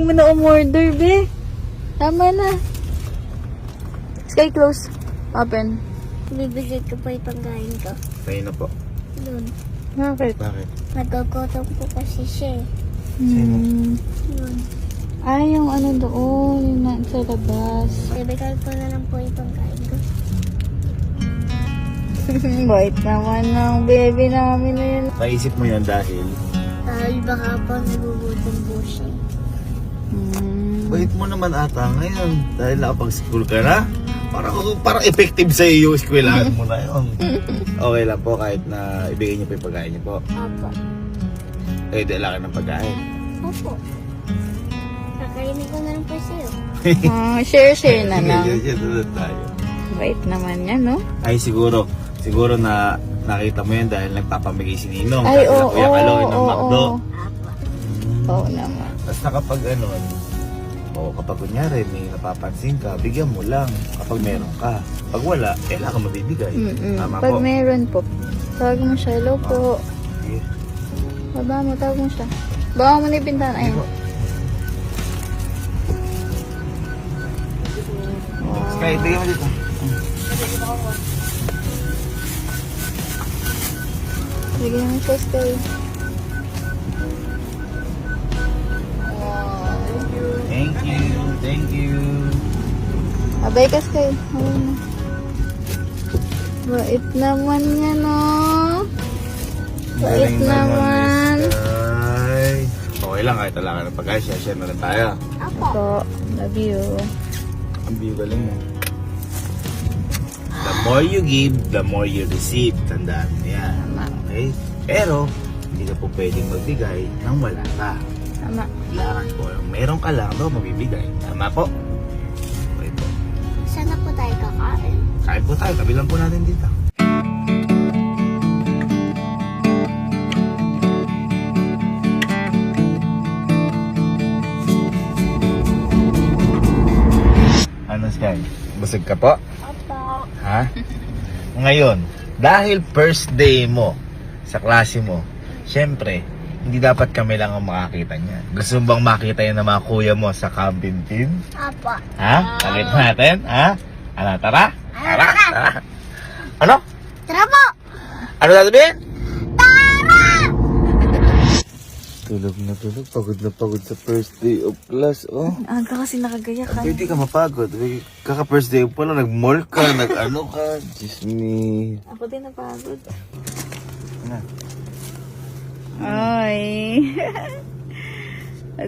Hindi mo na umorder, be. Tama na. Sky close. Open. Bibigay ko pa yung panggain ko. Kayo na po. Doon. Bakit? Bakit? Nagkakotong po kasi siya eh. Doon. Ay, yung ano doon. Yung nasa labas. Bibigay ko na lang po yung panggain ko. Bait naman ng baby namin na yun. Naisip mo yan dahil Dahil baka po nagugutom po siya. bait mo naman ata ngayon. Dahil nakapag-school ka na. Parang effective sa iyo yung eskwelahan mo na yun. Okay lang po kahit na ibigay niyo pa yung pagkain niyo po. Opo. Eh, dahil lang ng pagkain. Opo. Kakainin ko na lang po siya. Share na lang. Yan tayo. Bait naman yan, no? Ay, siguro na nakita mo yan dahil nagpapamigay si Ninong. Ay, Dahil oo. Kuya Kaloy ng McDo. Opo. Oo naman. Tapos kapag kapag kunyari may napapansin ka, bigyan mo lang kapag meron ka. Pag wala, kailangan ka mabibigay. Tama Pag po. meron po, tawag mo siya. Hello po. Sige. Baba mo, tawag mo siya. Baka mo na yung pintahan. Ayun. Sige po. Sky, bigyan mo dito. Bigyan mo siya, Sky. Thank you. Abay ka, Sky. Ayun na. Bait naman yan, no? Bait naman. Sky. Okay lang, kahit wala ka ng pagkain, share na lang tayo. Opo. Ito, love you. Ang biyo galing mo. The more you give, the more you receive. Tandaan mo yan. Okay? Pero, hindi ka po pwedeng magbigay nang wala ka. Tama. Kailangan po, meron ka lang daw mabibigay. Tama po? Okay po. Saan na po tayo kakain? Kain po tayo, kabilang po natin dito. Ano, Sky? Busog ka po? Opo. Ha? Ngayon, dahil first day mo sa klase mo, syempre, hindi dapat kami lang ang makakita niyan. Gusto mo bang makita yan ng mga kuya mo sa camping team? Opo. Ha? Nakita natin? Ha? Ano, tara? Tara? Tara? Ano? Tara po! Ano sasabihin? Tara! Tulog na tulog. Pagod na pagod sa first day of class, oh. Aga kasi nakagaya ka. Pwede ka mapagod. Kaka first day pa lang, nag-mall ka, nag-ano ka. Diyos me. Ako din napagod. Ano? Ay.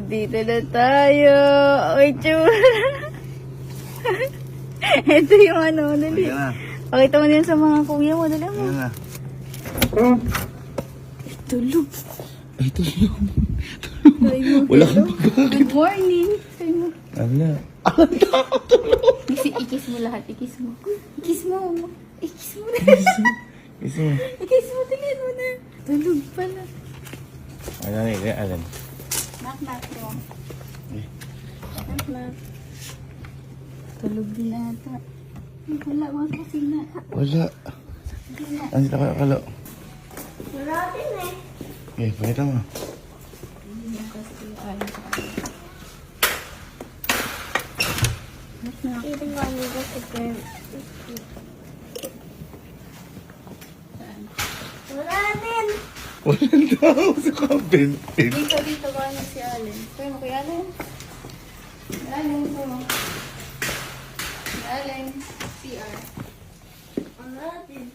Dito na tayo. Ay, tsura. Ito yung ano, dali. Ayan na. Pakita mo din sa mga kuya mo, dali mo. Ayan na. Tulog. Ay, tulog. Try mo. Wala hello. kang pagkain. Good morning. Try mo. Ala. Ang nakatulog. Ikis mo lahat. Ikis mo. Ikis mo. Ikis mo na. Isa mo. Ikis mo. Dali mo na. Tulog pala. Alam niya, alam. Knock, knock mo. Knock, knock. Tulog din ata. Ay, wala. Wag kasi na. Wala. Hindi na. Ano sila kakalo? Wala din eh. Okay, pakita mo. Hindi na kasi. Ay, knock, knock. Eating one with the chicken. Wala din. Walang tao sa camping. Dito ba na si Allen? Try mo kay Allen. Allen, ito mo. Allen, CR. Wala din.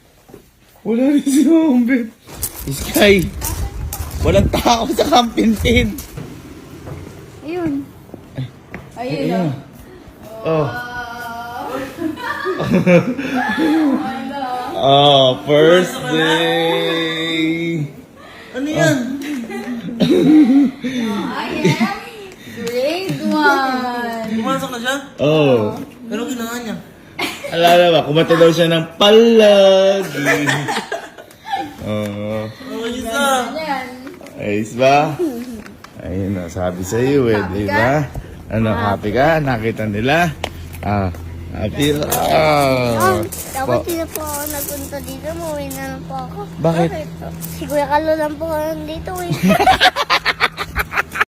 Wala rin si Hombit. Sky, walang tao sa camping tin. Ayun. Ayun, Ayan. Oh. Oh, first day. Ano yan? I am grade 1. Pumasok na siya? Oh. Pero ginawa niya. Alala ba, kumata daw siya ng palagi. Oh. Oh, isa. Yan. Ayos ba? Ayun na, sabi sa iyo eh, di ba? Ano, happy ka? Nakita nila? Ah, happy. Dapat hindi na po ako nagpunta dito. Umuwi na lang po ako. Bakit? Si Kuya Kalo lang po ako nandito eh.